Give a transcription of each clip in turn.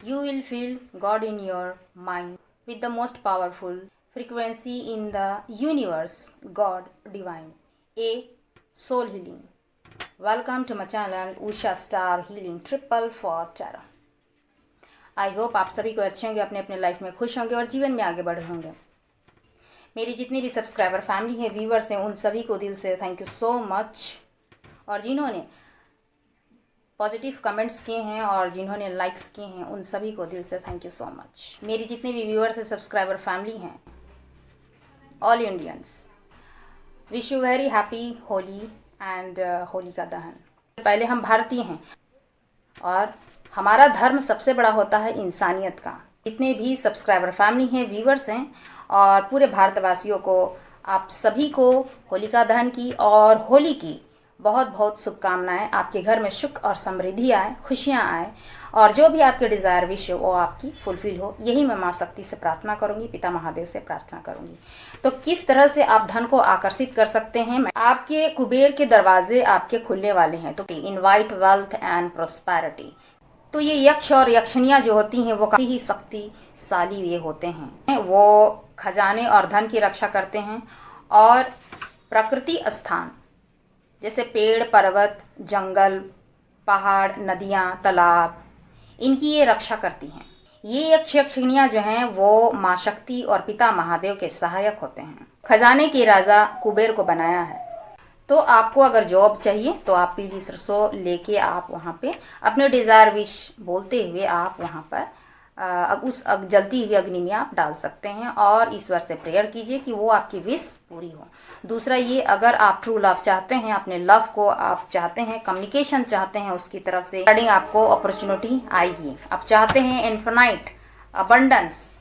You will feel God in your mind with the most powerful frequency in the universe, God divine, a soul healing. Welcome to my channel Usha Star Healing Triple for Tarot. I hope आप सभी को अच्छे होंगे, अपने अपने life में खुश होंगे और जीवन में आगे बढ़े होंगे। मेरी जितनी भी सब्सक्राइबर फैमिली है, व्यूवर्स हैं, उन सभी को दिल से थैंक यू सो मच। और जिन्होंने पॉजिटिव कमेंट्स किए हैं और जिन्होंने लाइक्स किए हैं, उन सभी को दिल से थैंक यू सो मच। मेरी जितने भी व्यूवर्स हैं, सब्सक्राइबर फैमिली हैं, all Indians, wish you very happy Holi and Holika दहन। पहले हम भारतीय हैं और हमारा धर्म सबसे बड़ा होता है इंसानियत का। जितने भी सब्सक्राइबर फैमिली हैं, व्यूवर्स हैं और पूरे भारतवासियों को, आप सभी को होलिका दहन की और होली की बहुत बहुत शुभकामनाएं। आपके घर में सुख और समृद्धि आए, खुशियां आए और जो भी आपके डिज़ायर विश हो वो आपकी फुलफिल हो, यही मैं माँ शक्ति से प्रार्थना करूंगी, पिता महादेव से प्रार्थना करूंगी। तो किस तरह से आप धन को आकर्षित कर सकते हैं? आपके कुबेर के दरवाजे आपके खुलने वाले हैं। तो इनवाइट वेल्थ एंड प्रोस्पेरिटी। तो ये यक्ष और यक्षिणियाँ जो होती हैं वो काफ़ी ही शक्तिशाली ये होते हैं। वो खजाने और धन की रक्षा करते हैं और प्रकृति स्थान जैसे पेड़, पर्वत, जंगल, पहाड़, नदियाँ, तालाब, इनकी ये रक्षा करती हैं। ये यक्ष यक्षिणियाँ जो हैं वो माँ शक्ति और पिता महादेव के सहायक होते हैं। खजाने के राजा कुबेर को बनाया है। तो आपको अगर जॉब चाहिए तो आप पीली सरसों लेके आप वहाँ पे अपने डिज़ायर विश बोलते हुए आप वहाँ पर उस जलती हुई अग्नि में आप डाल सकते हैं और ईश्वर से प्रेयर कीजिए कि वो आपकी विश पूरी हो। दूसरा ये, अगर आप ट्रू लव चाहते हैं, अपने लव को आप चाहते हैं, कम्युनिकेशन चाहते हैं उसकी तरफ से रिगार्डिंग आपको अपॉर्चुनिटी आएगी। आप चाहते हैं infinite abundance,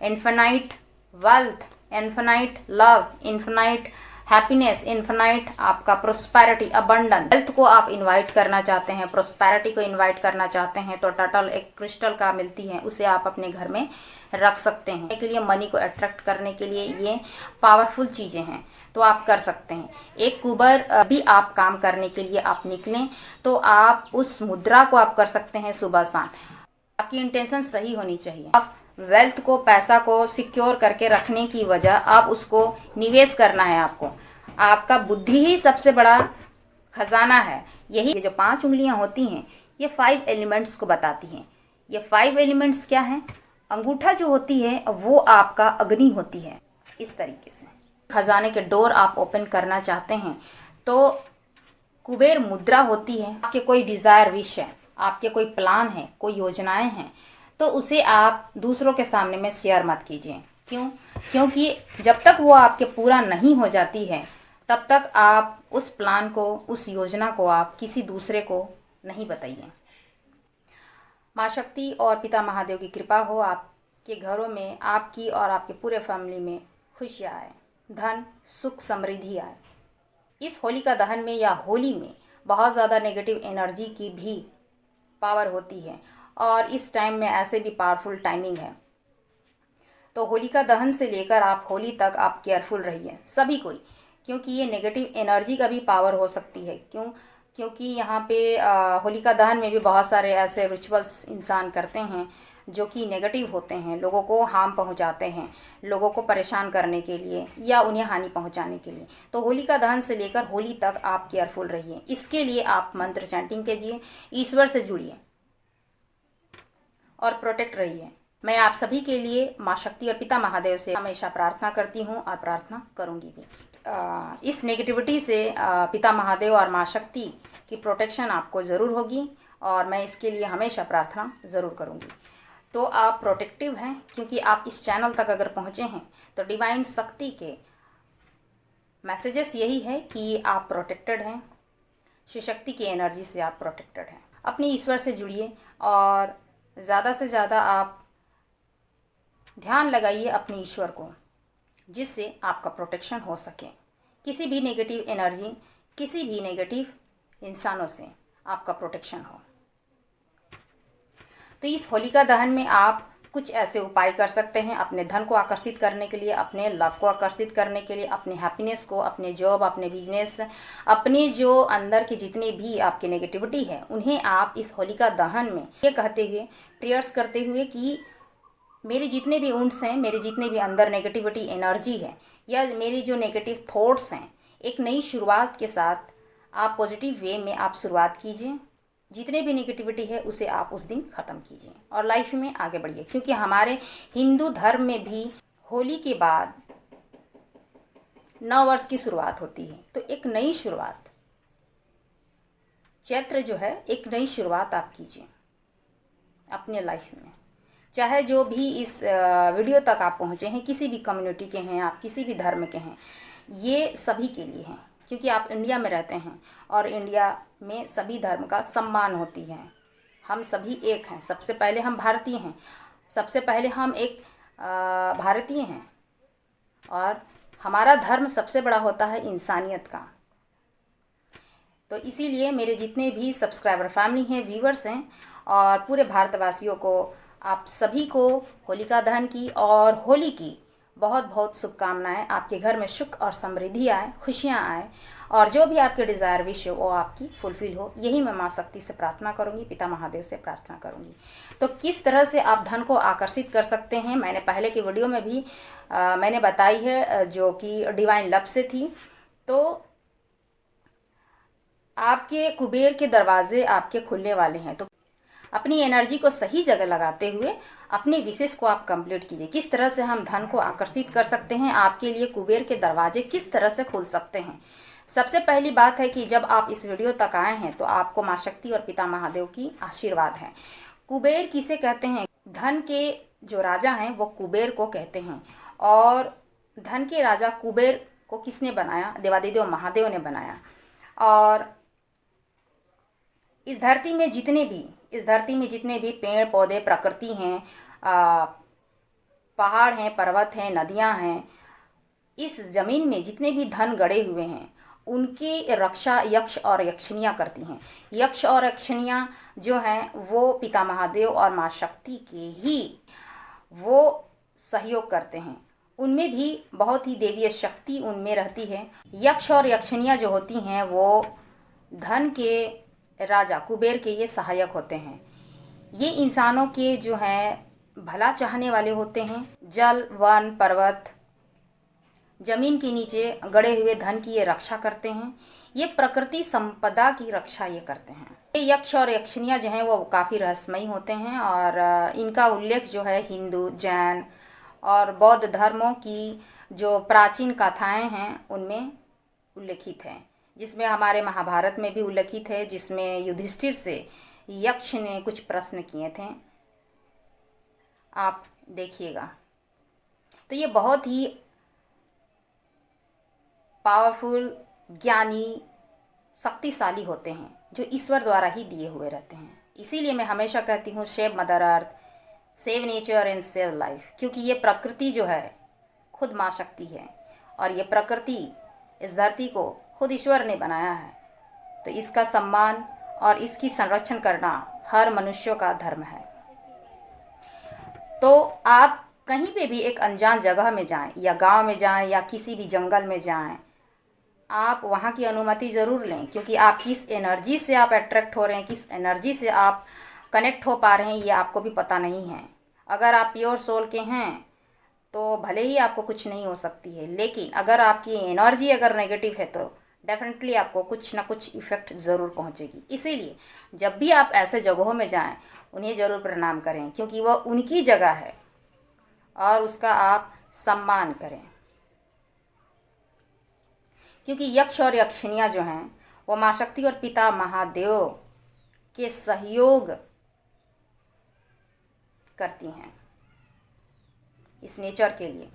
infinite wealth, infinite love, infinite happiness, infinite आपका प्रोस्पेरिटी, अबंडेंस। हेल्थ को आप इनवाइट करना चाहते हैं, प्रोस्पेरिटी को इनवाइट करना चाहते हैं तो टर्टल एक क्रिस्टल का मिलती है, उसे आप अपने घर में रख सकते हैं। के लिए मनी को अट्रैक्ट करने के लिए ये पावरफुल चीजें हैं, तो आप कर सकते हैं। एक कुबर भी आप काम करने के लिए आप निकलें तो आप उस मुद्रा को आप कर सकते हैं सुबह शाम। आपकी इंटेंशन सही होनी चाहिए। आप वेल्थ को, पैसा को सिक्योर करके रखने की वजह आप उसको निवेश करना है। आपका बुद्धि ही सबसे बड़ा खजाना है। यही ये जो 5 उंगलियां होती हैं ये 5 एलिमेंट्स को बताती हैं। ये 5 एलिमेंट्स क्या हैं? अंगूठा जो होती है वो आपका अग्नि होती है। इस तरीके से खजाने के डोर आप ओपन करना चाहते हैं तो कुबेर मुद्रा होती है। आपके कोई डिजायर विश है, आपके कोई प्लान है, कोई योजनाएं हैं, तो उसे आप दूसरों के सामने में शेयर मत कीजिए। क्यों? क्योंकि जब तक वो आपके पूरा नहीं हो जाती है तब तक आप उस प्लान को, उस योजना को आप किसी दूसरे को नहीं बताइए। माँ शक्ति और पिता महादेव की कृपा हो, आपके घरों में, आपकी और आपके पूरे फैमिली में खुशियाँ आए, धन, सुख, समृद्धि आए। इस होलिका दहन में या होली में बहुत ज़्यादा नेगेटिव एनर्जी की भी पावर होती है और इस टाइम में ऐसे भी पावरफुल टाइमिंग है। तो होलिका दहन से लेकर आप होली तक आप केयरफुल रहिए, सभी कोई, क्योंकि ये नेगेटिव एनर्जी का भी पावर हो सकती है। क्योंकि यहाँ पे होलिका दहन में भी बहुत सारे ऐसे रिचुअल्स इंसान करते हैं जो कि नेगेटिव होते हैं, लोगों को हार्म पहुंचाते हैं, लोगों को परेशान करने के लिए या उन्हें हानि पहुंचाने के लिए। तो होलिका दहन से लेकर होली तक आप केयरफुल रहिए। इसके लिए आप मंत्र चैंटिंग कीजिए, ईश्वर से जुड़िए और प्रोटेक्ट रहिए। मैं आप सभी के लिए माँ शक्ति और पिता महादेव से हमेशा प्रार्थना करती हूँ और प्रार्थना करूँगी भी। इस नेगेटिविटी से पिता महादेव और माँ शक्ति की प्रोटेक्शन आपको ज़रूर होगी और मैं इसके लिए हमेशा प्रार्थना ज़रूर करूँगी। तो आप प्रोटेक्टिव हैं, क्योंकि आप इस चैनल तक अगर पहुँचे हैं तो डिवाइन शक्ति के मैसेजेस यही है कि आप प्रोटेक्टेड हैं, शिव शक्ति की एनर्जी से आप प्रोटेक्टेड हैं। अपने ईश्वर से जुड़िए और ज़्यादा से ज़्यादा आप ध्यान लगाइए अपने ईश्वर को, जिससे आपका प्रोटेक्शन हो सके। किसी भी नेगेटिव एनर्जी, किसी भी नेगेटिव इंसानों से आपका प्रोटेक्शन हो। तो इस होलिका दहन में आप कुछ ऐसे उपाय कर सकते हैं अपने धन को आकर्षित करने के लिए, अपने लव को आकर्षित करने के लिए, अपने हैप्पीनेस को, अपने जॉब, अपने बिजनेस, अपने जो अंदर की जितनी भी आपकी नेगेटिविटी है उन्हें आप इस होलिका दहन में ये कहते हुए, प्रेयर्स करते हुए कि मेरे जितने भी उंड्स हैं, मेरे जितने भी अंदर नेगेटिविटी एनर्जी है या मेरी जो नेगेटिव थॉट्स हैं, एक नई शुरुआत के साथ आप पॉजिटिव वे में आप शुरुआत कीजिए। जितने भी नेगेटिविटी है उसे आप उस दिन ख़त्म कीजिए और लाइफ में आगे बढ़िए। क्योंकि हमारे हिंदू धर्म में भी होली के बाद नव वर्ष की शुरुआत होती है। तो एक नई शुरुआत, चैत्र जो है, एक नई शुरुआत आप कीजिए अपने लाइफ में। चाहे जो भी इस वीडियो तक आप पहुँचे हैं, किसी भी कम्युनिटी के हैं, आप किसी भी धर्म के हैं, ये सभी के लिए हैं। क्योंकि आप इंडिया में रहते हैं और इंडिया में सभी धर्म का सम्मान होती है। हम सभी एक हैं। सबसे पहले हम भारतीय हैं, सबसे पहले हम एक भारतीय हैं और हमारा धर्म सबसे बड़ा होता है इंसानियत का। तो इसीलिए मेरे जितने भी सब्सक्राइबर फैमिली हैं, व्यूवर्स हैं और पूरे भारतवासियों को, आप सभी को होलिका दहन की और होली की बहुत बहुत शुभकामनाएं। आपके घर में सुख और समृद्धि आए, खुशियां आए और जो भी आपके डिज़ायर विश हो वो आपकी फुलफिल हो, यही मैं माँ शक्ति से प्रार्थना करूंगी, पिता महादेव से प्रार्थना करूंगी। तो किस तरह से आप धन को आकर्षित कर सकते हैं, मैंने पहले की वीडियो में भी मैंने बताई है, जो कि डिवाइन लव से थी। तो आपके कुबेर के दरवाजे आपके खुलने वाले हैं। तो अपनी एनर्जी को सही जगह लगाते हुए अपने विशेष को आप कंप्लीट कीजिए। किस तरह से हम धन को आकर्षित कर सकते हैं, आपके लिए कुबेर के दरवाजे किस तरह से खुल सकते हैं। सबसे पहली बात है कि जब आप इस वीडियो तक आए हैं तो आपको माँ शक्ति और पिता महादेव की आशीर्वाद है। कुबेर किसे कहते हैं? धन के जो राजा हैं वो कुबेर को कहते हैं। और धन के राजा कुबेर को किसने बनाया? देवादिदेव महादेव ने बनाया। और इस धरती में जितने भी पेड़ पौधे, प्रकृति हैं, पहाड़ हैं, पर्वत हैं, नदियां हैं, इस जमीन में जितने भी धन गड़े हुए हैं उनकी रक्षा यक्ष और यक्षिणियाँ करती हैं। यक्ष और यक्षिणियाँ जो हैं वो पिता महादेव और माँ शक्ति के ही वो सहयोग करते हैं। उनमें भी बहुत ही देवीय शक्ति उनमें रहती है। यक्ष और यक्षिणियाँ जो होती हैं वो धन के राजा कुबेर के ये सहायक होते हैं। ये इंसानों के जो हैं भला चाहने वाले होते हैं। जल, वन, पर्वत, जमीन के नीचे गड़े हुए धन की ये रक्षा करते हैं। ये प्रकृति संपदा की रक्षा ये करते हैं। ये यक्ष और यक्षिणियाँ जो हैं वो काफ़ी रहस्यमयी होते हैं और इनका उल्लेख जो है हिंदू, जैन और बौद्ध धर्मों की जो प्राचीन कथाएं हैं उनमें उल्लेखित है, जिसमें हमारे महाभारत में भी उल्लेखित है, जिसमें युधिष्ठिर से यक्ष ने कुछ प्रश्न किए थे। आप देखिएगा। तो ये बहुत ही पावरफुल, ज्ञानी, शक्तिशाली होते हैं जो ईश्वर द्वारा ही दिए हुए रहते हैं। इसीलिए मैं हमेशा कहती हूँ save mother earth, save nature and save life. क्योंकि ये प्रकृति जो है खुद माँ शक्ति है और ये प्रकृति, इस धरती को खुद ईश्वर ने बनाया है। तो इसका सम्मान और इसकी संरक्षण करना हर मनुष्यों का धर्म है। तो आप कहीं पे भी एक अनजान जगह में जाएं या गांव में जाएं या किसी भी जंगल में जाएं, आप वहां की अनुमति ज़रूर लें। क्योंकि आप किस एनर्जी से आप अट्रैक्ट हो रहे हैं, किस एनर्जी से आप कनेक्ट हो पा रहे हैं, ये आपको भी पता नहीं है। अगर आप प्योर सोल के हैं तो भले ही आपको कुछ नहीं हो सकती है, लेकिन अगर आपकी एनर्जी अगर नेगेटिव है तो डेफिनेटली आपको कुछ ना कुछ इफ़ेक्ट ज़रूर पहुंचेगी। इसीलिए जब भी आप ऐसे जगहों में जाएं उन्हें ज़रूर प्रणाम करें, क्योंकि वह उनकी जगह है और उसका आप सम्मान करें। क्योंकि यक्ष और यक्षिणियाँ जो हैं वो माँ शक्ति और पिता महादेव के सहयोग करती हैं इस नेचर के लिए।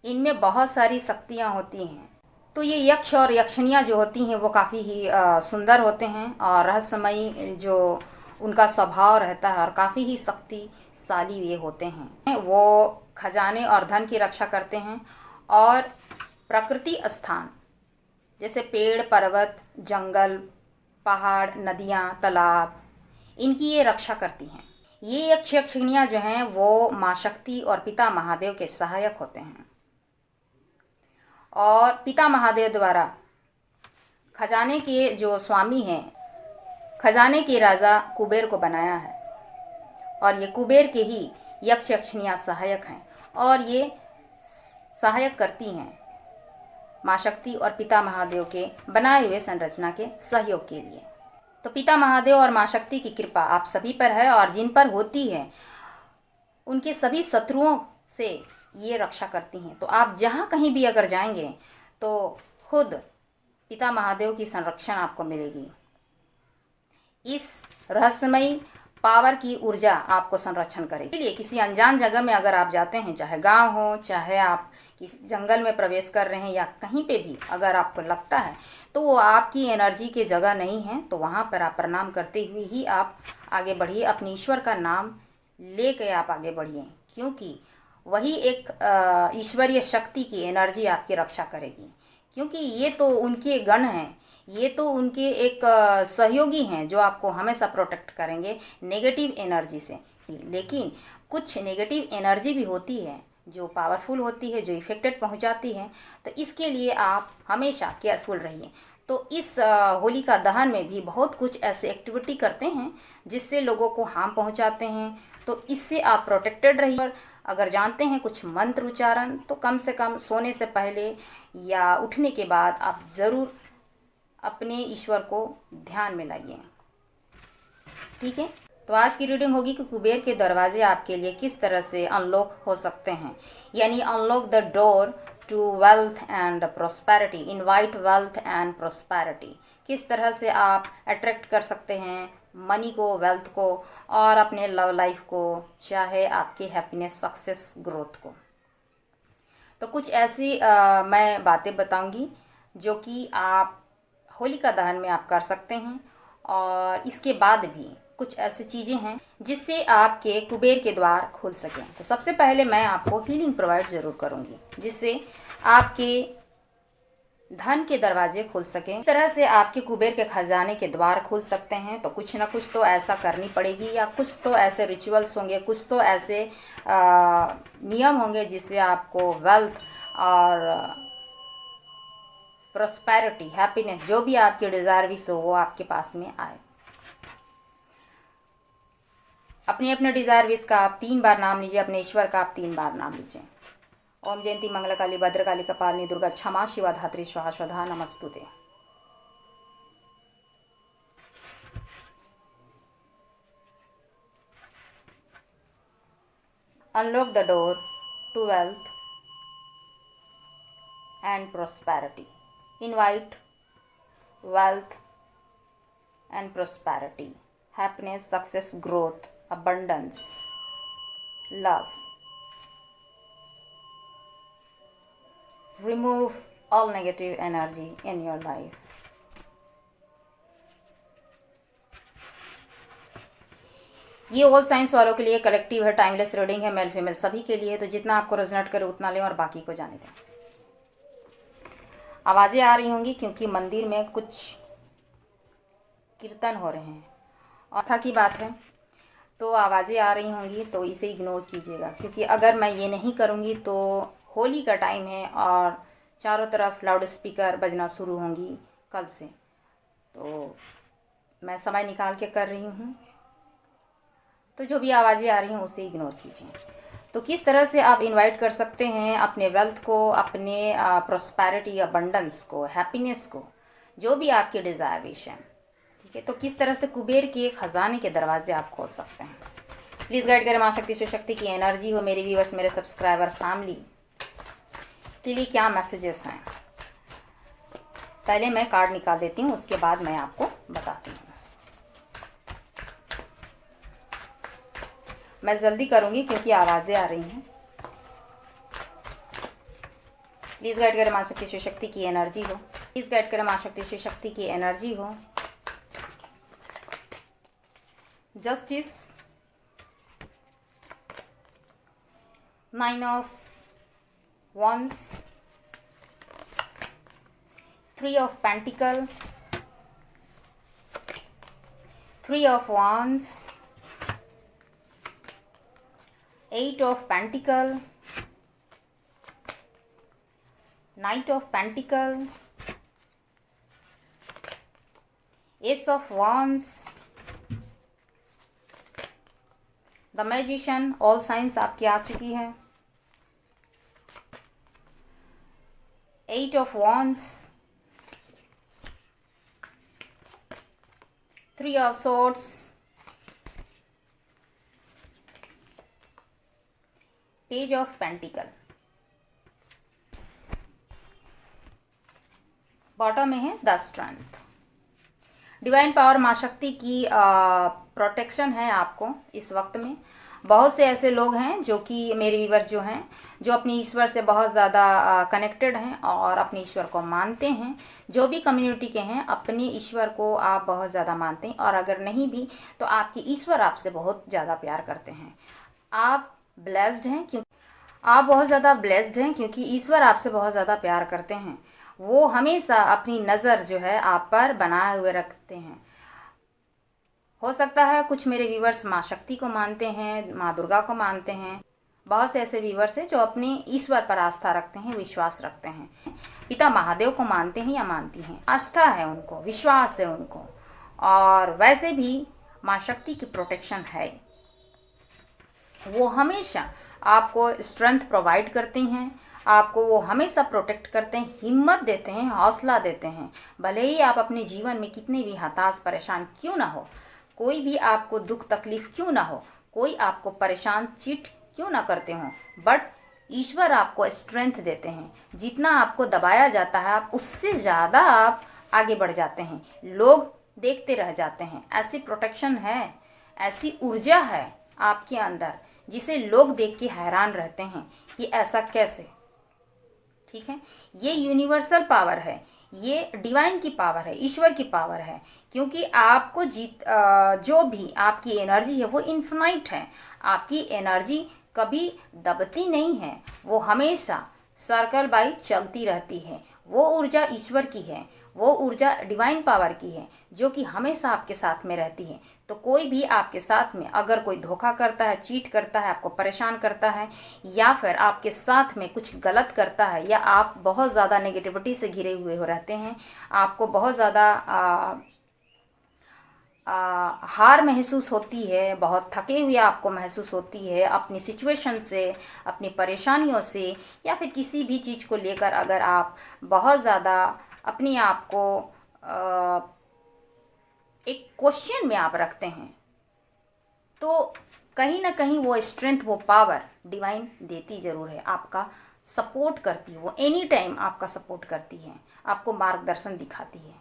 इनमें बहुत सारी शक्तियाँ होती हैं। तो ये यक्ष और यक्षिणियाँ जो होती हैं वो काफ़ी ही सुंदर होते हैं और रहस्यमयी जो उनका स्वभाव रहता है और काफ़ी ही शक्तिशाली ये होते हैं। वो खजाने और धन की रक्षा करते हैं और प्रकृति स्थान जैसे पेड़, पर्वत, जंगल, पहाड़, नदियाँ, तालाब, इनकी ये रक्षा करती हैं। ये यक्ष यक्षिणियाँ जो हैं वो माँ शक्ति और पिता महादेव के सहायक होते हैं और पिता महादेव द्वारा खजाने के जो स्वामी हैं, खजाने के राजा कुबेर को बनाया है और ये कुबेर के ही यक्ष यक्षिणियाँ सहायक हैं और ये सहायक करती हैं माँ शक्ति और पिता महादेव के बनाए हुए संरचना के सहयोग के लिए। तो पिता महादेव और माँ शक्ति की कृपा आप सभी पर है और जिन पर होती है उनके सभी शत्रुओं से ये रक्षा करती हैं। तो आप जहाँ कहीं भी अगर जाएंगे तो खुद पिता महादेव की संरक्षण आपको मिलेगी। इस रहस्यमयी पावर की ऊर्जा आपको संरक्षण करेगी। इसलिए किसी अनजान जगह में अगर आप जाते हैं, चाहे गांव हो, चाहे आप किसी जंगल में प्रवेश कर रहे हैं या कहीं पे भी अगर आपको लगता है तो वो आपकी एनर्जी की जगह नहीं है, तो वहाँ पर आप प्रणाम करते हुए ही आप आगे बढ़िए। अपने ईश्वर का नाम लेकर आप आगे बढ़िए, क्योंकि वही एक ईश्वरीय शक्ति की एनर्जी आपकी रक्षा करेगी। क्योंकि ये तो उनके गण हैं, ये तो उनके एक सहयोगी हैं जो आपको हमेशा प्रोटेक्ट करेंगे नेगेटिव एनर्जी से। लेकिन कुछ नेगेटिव एनर्जी भी होती है जो पावरफुल होती है, जो इफेक्टेड पहुंचाती है, तो इसके लिए आप हमेशा केयरफुल रहिए। तो इस होलिका दहन में भी बहुत कुछ ऐसे एक्टिविटी करते हैं जिससे लोगों को हार्म पहुंचाते हैं, तो इससे आप प्रोटेक्टेड रहिए। अगर जानते हैं कुछ मंत्र उच्चारण तो कम से कम सोने से पहले या उठने के बाद आप ज़रूर अपने ईश्वर को ध्यान में लाइए। ठीक है, तो आज की रीडिंग होगी कि कुबेर के दरवाजे आपके लिए किस तरह से अनलॉक हो सकते हैं, यानी unlock the door to wealth and prosperity, invite wealth and prosperity. किस तरह से आप अट्रैक्ट कर सकते हैं मनी को, वेल्थ को और अपने लव लाइफ को, चाहे आपके हैप्पीनेस, सक्सेस, ग्रोथ को। तो कुछ ऐसी मैं बातें बताऊंगी जो कि आप होलिका दहन में आप कर सकते हैं और इसके बाद भी कुछ ऐसी चीज़ें हैं जिससे आपके कुबेर के द्वार खुल सकें। तो सबसे पहले मैं आपको हीलिंग प्रोवाइड ज़रूर करूंगी जिससे आपके धन के दरवाजे खुल सकें। इस तरह से आपके कुबेर के खजाने के द्वार खुल सकते हैं। तो कुछ ना कुछ तो ऐसा करनी पड़ेगी, या कुछ तो ऐसे रिचुअल्स होंगे, कुछ तो ऐसे नियम होंगे जिससे आपको वेल्थ और प्रोस्पेरिटी, हैप्पीनेस, जो भी आपके डिज़ायर विश हो वो आपके पास में आए। अपने अपने डिज़ायर विश का आप 3 बार नाम लीजिए, अपने ईश्वर का आप 3 बार नाम लीजिए। ओम जयंती मंगलकाली भद्रकाली कपालिनी दुर्गा क्षमा शिवा धात्री स्वाहा स्वधा नमस्तुते। Unlock the door to wealth and prosperity, invite wealth and prosperity, happiness, success, growth, abundance, love. Remove all negative energy in your life. ये ऑल साइंस वालों के लिए कलेक्टिव है, टाइमलेस रीडिंग है, मेल फीमेल सभी के लिए। तो जितना आपको रेजोनेट करे उतना लें और बाकी को जाने दें। आवाज़ें आ रही होंगी क्योंकि मंदिर में कुछ कीर्तन हो रहे हैं, आस्था की बात है, तो आवाज़ें आ रही होंगी, तो इसे इग्नोर कीजिएगा। क्योंकि अगर मैं ये नहीं करूँगी तो होली का टाइम है और चारों तरफ लाउड स्पीकर बजना शुरू होंगी कल से, तो मैं समय निकाल के कर रही हूँ। तो जो भी आवाज़ें आ रही हैं उसे इग्नोर कीजिए। तो किस तरह से आप इनवाइट कर सकते हैं अपने वेल्थ को, अपने प्रोस्पेरिटी, अबंडेंस को, हैप्पीनेस को, जो भी आपके डिज़ायर विश हैं। ठीक है, तो किस तरह से कुबेर के खजाने के दरवाजे आप खोल सकते हैं। प्लीज़ गाइड करें माँ शक्ति, शिव शक्ति की एनर्जी हो मेरे व्यूअर्स, मेरे सब्सक्राइबर फैमिली के लिए क्या मैसेजेस हैं। पहले मैं कार्ड निकाल देती हूँ, उसके बाद मैं आपको बताती हूँ। मैं जल्दी करूंगी क्योंकि आवाज़ें आ रही हैं। प्लीज़ गाइड करें माँ शक्ति, शिव शक्ति की एनर्जी हो। प्लीज़ गाइड करें माँ शक्ति, शिव शक्ति की एनर्जी हो। Justice, 9 of Wands, 3 of Pentacle, 3 of Wands, 8 of Pentacle, Knight of Pentacle, Ace of Wands, the magician, all science आपकी आ चुकी है। 8 of Wands, 3 of Swords, Page of Pentacle। Bottom में है द स्ट्रेंथ। डिवाइन पावर माँ शक्ति की protection है आपको इस वक्त में। बहुत से ऐसे लोग हैं जो कि मेरे व्यूअर्स जो हैं, जो अपनी ईश्वर से बहुत ज़्यादा कनेक्टेड हैं और अपने ईश्वर को मानते हैं। जो भी कम्युनिटी के हैं, अपने ईश्वर को आप बहुत ज़्यादा मानते हैं, और अगर नहीं भी तो आपकी ईश्वर आपसे बहुत ज़्यादा प्यार करते हैं। आप ब्लेस्ड हैं, क्योंकि आप बहुत ज़्यादा ब्लेस्ड हैं क्योंकि ईश्वर आपसे बहुत ज़्यादा प्यार करते हैं। वो हमेशा अपनी नज़र जो है आप पर बनाए हुए रखते हैं। हो सकता है कुछ मेरे व्यूवर्स माँ शक्ति को मानते हैं, माँ दुर्गा को मानते हैं। बहुत से ऐसे व्यूवर्स हैं जो अपने ईश्वर पर आस्था रखते हैं, विश्वास रखते हैं। पिता महादेव को मानते हैं या मानती हैं, आस्था है उनको, विश्वास है उनको। और वैसे भी माँ शक्ति की प्रोटेक्शन है। वो हमेशा आपको स्ट्रेंथ प्रोवाइड करती हैं, आपको वो हमेशा प्रोटेक्ट करते हैं, हिम्मत देते हैं, हौसला देते हैं। भले ही आप अपने जीवन में कितने भी हताश परेशान क्यों ना हो, कोई भी आपको दुख तकलीफ क्यों ना हो, कोई आपको परेशान चीट क्यों ना करते हों, बट ईश्वर आपको स्ट्रेंथ देते हैं। जितना आपको दबाया जाता है, आप उससे ज़्यादा आप आगे बढ़ जाते हैं। लोग देखते रह जाते हैं। ऐसी प्रोटेक्शन है, ऐसी ऊर्जा है आपके अंदर, जिसे लोग देख के हैरान रहते हैं कि ऐसा कैसे। ठीक है, ये यूनिवर्सल पावर है, ये डिवाइन की पावर है, ईश्वर की पावर है। क्योंकि आपको जो भी आपकी एनर्जी है वो इन्फिनाइट है। आपकी एनर्जी कभी दबती नहीं है, वो हमेशा सर्कल बाई चलती रहती है। वो ऊर्जा ईश्वर की है, वो ऊर्जा डिवाइन पावर की है, जो कि हमेशा आपके साथ में रहती है। तो कोई भी आपके साथ में अगर कोई धोखा करता है, चीट करता है, आपको परेशान करता है, या फिर आपके साथ में कुछ गलत करता है, या आप बहुत ज़्यादा नेगेटिविटी से घिरे हुए हो रहते हैं, आपको बहुत ज़्यादा हार महसूस होती है, बहुत थके हुए आपको महसूस होती है अपनी सिचुएशन से, अपनी परेशानियों से, या फिर किसी भी चीज़ को लेकर अगर आप बहुत ज़्यादा अपने आप को एक क्वेश्चन में आप रखते हैं, तो कहीं ना कहीं वो स्ट्रेंथ, वो पावर डिवाइन देती ज़रूर है, आपका सपोर्ट करती है। वो एनी टाइम आपका सपोर्ट करती है, आपको मार्गदर्शन दिखाती है।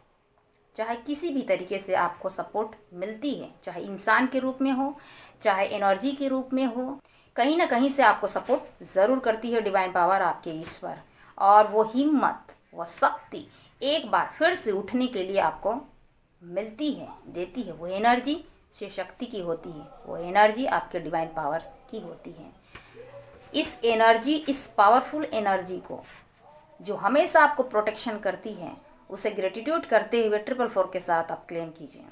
चाहे किसी भी तरीके से आपको सपोर्ट मिलती है, चाहे इंसान के रूप में हो, चाहे एनर्जी के रूप में हो, कहीं ना कहीं से आपको सपोर्ट ज़रूर करती है डिवाइन पावर, आपके ईश्वर। और वो हिम्मत, वो शक्ति एक बार फिर से उठने के लिए आपको मिलती है, देती है। वो एनर्जी शिव शक्ति की होती है, वो एनर्जी आपके डिवाइन पावर्स की होती है। इस एनर्जी, इस पावरफुल एनर्जी को जो हमेशा आपको प्रोटेक्शन करती है, उसे ग्रेटिट्यूड करते हुए 444 के साथ आप क्लेम कीजिए।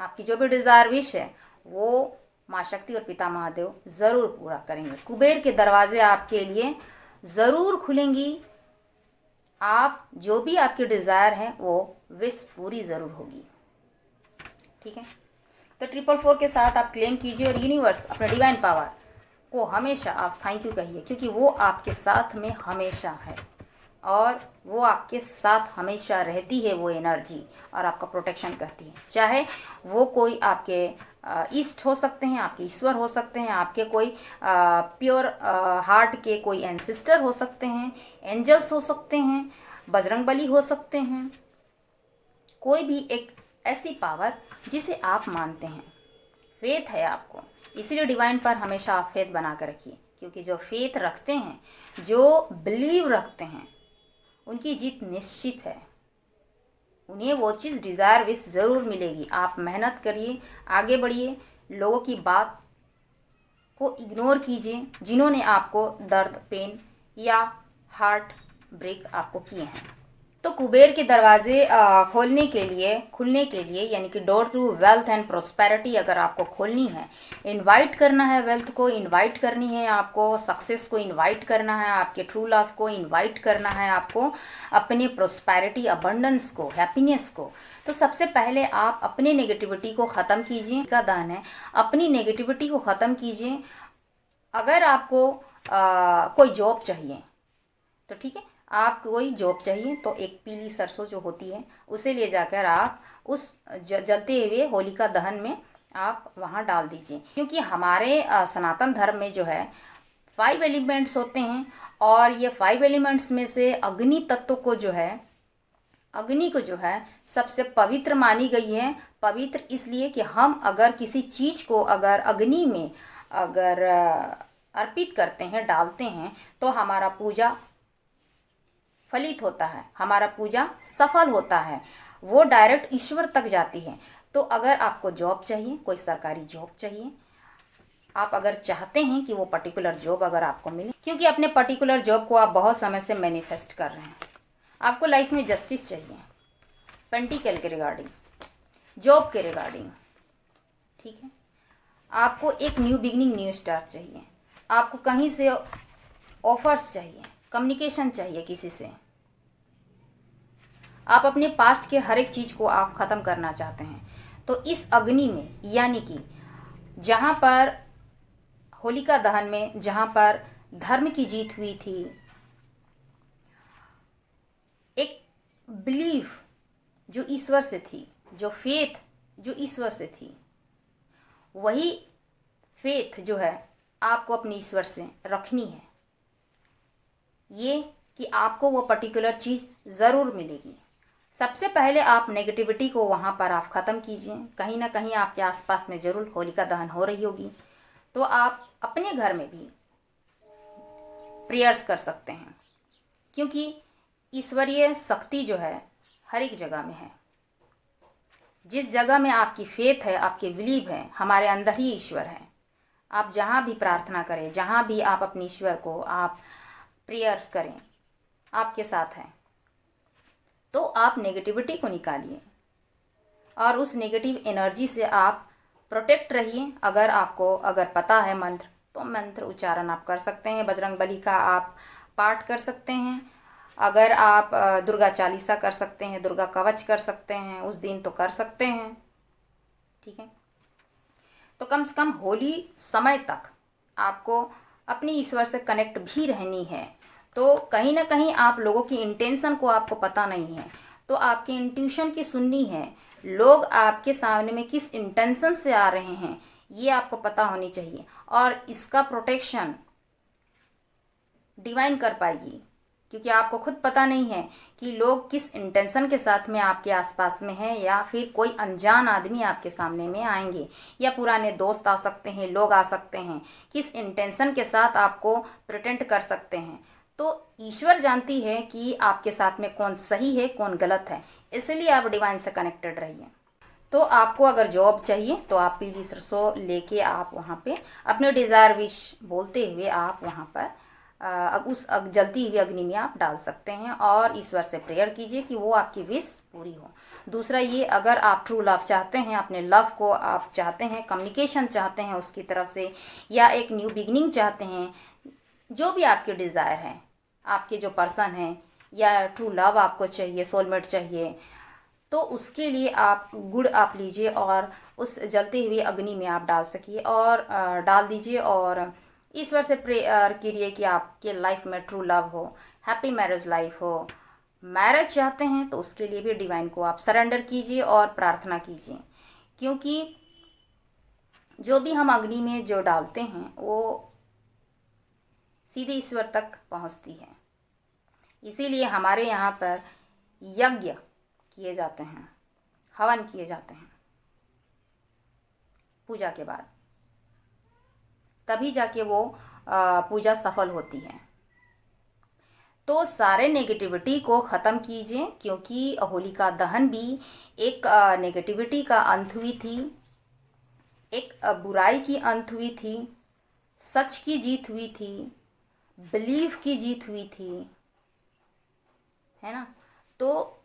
आपकी जो भी डिज़ायर विश है वो माँ शक्ति और पिता महादेव ज़रूर पूरा करेंगे। कुबेर के दरवाजे आपके लिए ज़रूर खुलेंगी। आप जो भी आपकी डिज़ायर है वो विश पूरी ज़रूर होगी। ठीक है, तो 444 के साथ आप क्लेम कीजिए और यूनिवर्स, अपने डिवाइन पावर को हमेशा आप थैंक यू कहिए, क्योंकि वो आपके साथ में हमेशा है और वो आपके साथ हमेशा रहती है वो एनर्जी, और आपका प्रोटेक्शन करती है। चाहे वो कोई आपके ईस्ट हो सकते हैं, आपके ईश्वर हो सकते हैं, आपके कोई प्योर हार्ट के कोई एंसेस्टर हो सकते हैं, एंजल्स हो सकते हैं, बजरंगबली हो सकते हैं, कोई भी एक ऐसी पावर जिसे आप मानते हैं। फेथ है आपको, इसीलिए डिवाइन पर हमेशा आप फेथ बना कर रखिए, क्योंकि जो फेथ रखते हैं, जो बिलीव रखते हैं, उनकी जीत निश्चित है। उन्हें वो चीज़ डिज़ायर विश ज़रूर मिलेगी। आप मेहनत करिए, आगे बढ़िए, लोगों की बात को इग्नोर कीजिए जिन्होंने आपको दर्द, पेन या हार्ट ब्रेक आपको किए हैं। तो कुबेर के दरवाजे खुलने के लिए यानी कि door to wealth and prosperity अगर आपको खोलनी है, इनवाइट करना है, वेल्थ को इनवाइट करनी है, आपको सक्सेस को इनवाइट करना है, आपके ट्रू लव को इनवाइट करना है, आपको अपनी प्रोस्पेरिटी, अबंडेंस को, हैप्पीनेस को, तो सबसे पहले आप अपनी नेगेटिविटी को ख़त्म कीजिए। का दान है, अपनी नेगेटिविटी को ख़त्म कीजिए। अगर आपको कोई जॉब चाहिए तो ठीक है, आप कोई जॉब चाहिए तो एक पीली सरसों जो होती है उसे ले जाकर आप उस जलते हुए होलिका दहन में आप वहाँ डाल दीजिए। क्योंकि हमारे सनातन धर्म में जो है 5 एलिमेंट्स होते हैं और ये 5 एलिमेंट्स में से अग्नि तत्व को जो है, अग्नि को जो है सबसे पवित्र मानी गई है। पवित्र इसलिए कि हम अगर किसी चीज़ को अगर अग्नि में अगर अर्पित करते हैं, डालते हैं, तो हमारा पूजा फलित होता है, हमारा पूजा सफल होता है, वो डायरेक्ट ईश्वर तक जाती है। तो अगर आपको जॉब चाहिए, कोई सरकारी जॉब चाहिए, आप अगर चाहते हैं कि वो पर्टिकुलर जॉब अगर आपको मिले, क्योंकि अपने पर्टिकुलर जॉब को आप बहुत समय से मैनिफेस्ट कर रहे हैं, आपको लाइफ में जस्टिस चाहिए, पेंटिकल के रिगार्डिंग, जॉब के रिगार्डिंग, ठीक है, आपको एक न्यू बिगिनिंग, न्यू स्टार्ट चाहिए, आपको कहीं से ऑफर्स चाहिए, कम्युनिकेशन चाहिए किसी से, आप अपने पास्ट के हर एक चीज़ को आप ख़त्म करना चाहते हैं, तो इस अग्नि में, यानी कि जहाँ पर होलिका दहन में, जहाँ पर धर्म की जीत हुई थी, एक बिलीव जो ईश्वर से थी, जो फेथ जो ईश्वर से थी, वही फेथ जो है आपको अपने ईश्वर से रखनी है, ये कि आपको वो पर्टिकुलर चीज़ ज़रूर मिलेगी। सबसे पहले आप नेगेटिविटी को वहाँ पर आप ख़त्म कीजिए। कहीं ना कहीं आपके आसपास में ज़रूर होलिका दहन हो रही होगी, तो आप अपने घर में भी प्रेयर्स कर सकते हैं, क्योंकि ईश्वरीय शक्ति जो है हर एक जगह में है। जिस जगह में आपकी फेथ है, आपके बिलीव है, हमारे अंदर ही ईश्वर है। आप जहाँ भी प्रार्थना करें, जहाँ भी आप अपने ईश्वर को आप प्रेयर्स करें, आपके साथ है। तो आप नेगेटिविटी को निकालिए और उस नेगेटिव एनर्जी से आप प्रोटेक्ट रहिए। अगर आपको अगर पता है मंत्र, तो मंत्र उच्चारण आप कर सकते हैं, बजरंग बली का आप पाठ कर सकते हैं, अगर आप दुर्गा चालीसा कर सकते हैं, दुर्गा कवच कर सकते हैं, उस दिन तो कर सकते हैं, ठीक है। तो कम से कम होली समय तक आपको अपनी ईश्वर से कनेक्ट भी रहनी है। तो कहीं ना कहीं आप लोगों की इंटेंशन को आपको पता नहीं है, तो आपकी इंट्यूशन की सुननी है। लोग आपके सामने में किस इंटेंशन से आ रहे हैं, ये आपको पता होनी चाहिए, और इसका प्रोटेक्शन डिवाइन कर पाएगी, क्योंकि आपको खुद पता नहीं है कि लोग किस इंटेंशन के साथ में आपके आसपास में हैं, या फिर कोई अनजान आदमी आपके सामने में आएंगे, या पुराने दोस्त आ सकते हैं, लोग आ सकते हैं, किस इंटेंशन के साथ आपको प्रिटेंड कर सकते हैं। तो ईश्वर जानती है कि आपके साथ में कौन सही है, कौन गलत है, इसलिए आप डिवाइन से कनेक्टेड रहिए। तो आपको अगर जॉब चाहिए तो आप पीली सरसों लेके आप वहाँ पे अपने डिज़ायर विश बोलते हुए आप वहाँ पर उस जलती हुई अग्नि में आप डाल सकते हैं, और ईश्वर से प्रेयर कीजिए कि वो आपकी विश पूरी हो। दूसरा ये, अगर आप ट्रू लव चाहते हैं, अपने लव को आप चाहते हैं, कम्युनिकेशन चाहते हैं उसकी तरफ से, या एक न्यू बिगिनिंग चाहते हैं, जो भी आपके डिज़ायर हैं, आपके जो पर्सन हैं, या ट्रू लव आपको चाहिए, सोलमेट चाहिए, तो उसके लिए आप गुड़ आप लीजिए और उस जलते हुए अग्नि में आप डाल सकिए और डाल दीजिए, और ईश्वर से प्रेयर कीजिए कि आपके लाइफ में ट्रू लव हो, हैप्पी मैरिज लाइफ हो। मैरिज चाहते हैं तो उसके लिए भी डिवाइन को आप सरेंडर कीजिए और प्रार्थना कीजिए, क्योंकि जो भी हम अग्नि में जो डालते हैं वो सीधे ईश्वर तक पहुंचती है। इसीलिए हमारे यहाँ पर यज्ञ किए जाते हैं, हवन किए जाते हैं पूजा के बाद, तभी जाके वो पूजा सफल होती है। तो सारे नेगेटिविटी को ख़त्म कीजिए, क्योंकि होलिका दहन भी एक नेगेटिविटी का अंत हुई थी, एक बुराई की अंत हुई थी, सच की जीत हुई थी, बिलीफ की जीत हुई थी, है ना। तो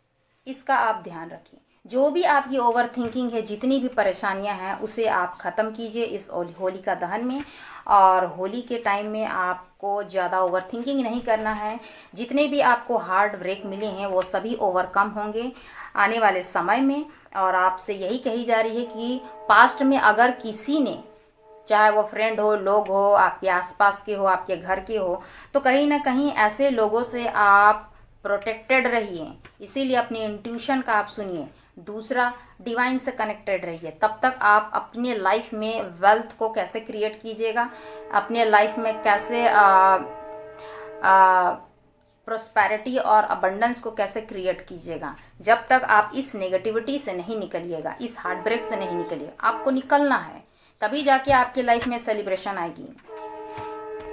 इसका आप ध्यान रखिए। जो भी आपकी ओवर थिंकिंग है, जितनी भी परेशानियां हैं, उसे आप ख़त्म कीजिए इस होलिका दहन में। और होली के टाइम में आपको ज़्यादा ओवर थिंकिंग नहीं करना है। जितने भी आपको हार्ड ब्रेक मिले हैं वो सभी ओवरकम होंगे आने वाले समय में। और आपसे यही कही जा रही है कि पास्ट में अगर किसी ने, चाहे वो फ्रेंड हो, लोग हो, आपके आसपास के हो, आपके घर के हो, तो कहीं ना कहीं ऐसे लोगों से आप प्रोटेक्टेड रहिए। इसीलिए अपनी इंट्यूशन का आप सुनिए। दूसरा, डिवाइन से कनेक्टेड रहिए। तब तक आप अपने लाइफ में वेल्थ को कैसे क्रिएट कीजिएगा, अपने लाइफ में कैसे प्रोस्पेरिटी और अबंडेंस को कैसे क्रिएट कीजिएगा, जब तक आप इस नेगेटिविटी से नहीं निकलिएगा, इस हार्ट ब्रेक से नहीं निकलिएगा। आपको निकलना है, तभी जाके आपके लाइफ में सेलिब्रेशन आएगी।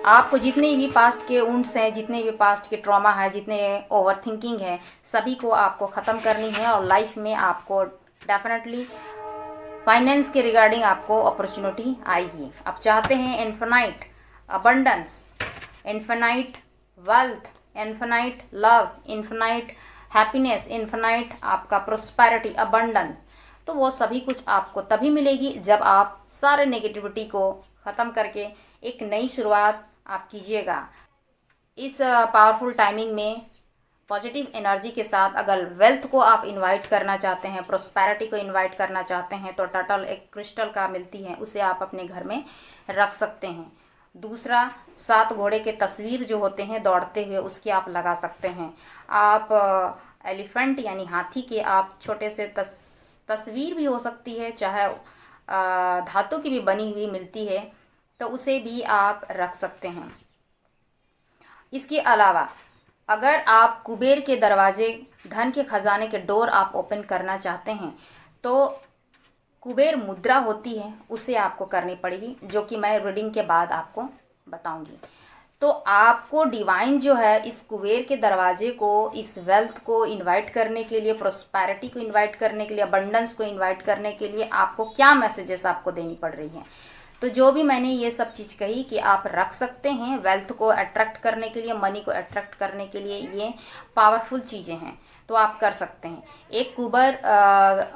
आपको जितने भी पास्ट के वुंड्स हैं, जितने भी पास्ट के ट्रॉमा है, जितने ओवर थिंकिंग है, सभी को आपको ख़त्म करनी है। और लाइफ में आपको डेफिनेटली फाइनेंस के रिगार्डिंग आपको अपॉर्चुनिटी आएगी। आप चाहते हैं infinite abundance, infinite wealth, infinite love, infinite happiness, infinite आपका प्रोस्पेरिटी, अबंडेंस, तो वो सभी कुछ आपको तभी मिलेगी जब आप सारे नेगेटिविटी को ख़त्म करके एक नई शुरुआत आप कीजिएगा। इस पावरफुल टाइमिंग में पॉजिटिव एनर्जी के साथ अगर वेल्थ को आप इनवाइट करना चाहते हैं, प्रोस्पेरिटी को इनवाइट करना चाहते हैं, तो टर्टल एक क्रिस्टल का मिलती है, उसे आप अपने घर में रख सकते हैं। दूसरा, 7 घोड़े के तस्वीर जो होते हैं दौड़ते हुए, उसके आप लगा सकते हैं। आप एलिफेंट यानी हाथी के आप छोटे से तस्वीर भी हो सकती है, चाहे धातु की भी बनी हुई मिलती है, तो उसे भी आप रख सकते हैं। इसके अलावा अगर आप कुबेर के दरवाजे, धन के खजाने के डोर आप ओपन करना चाहते हैं, तो कुबेर मुद्रा होती है, उसे आपको करनी पड़ेगी, जो कि मैं रीडिंग के बाद आपको बताऊंगी। तो आपको डिवाइन जो है इस कुबेर के दरवाजे को, इस वेल्थ को इनवाइट करने के लिए, प्रोस्पेरिटी को इनवाइट करने के लिए, अबंडेंस को इनवाइट करने के लिए आपको क्या मैसेजेस आपको देनी पड़ रही हैं। तो जो भी मैंने ये सब चीज़ कही कि आप रख सकते हैं वेल्थ को अट्रैक्ट करने के लिए, मनी को अट्रैक्ट करने के लिए, ये पावरफुल चीज़ें हैं, तो आप कर सकते हैं। एक कुबेर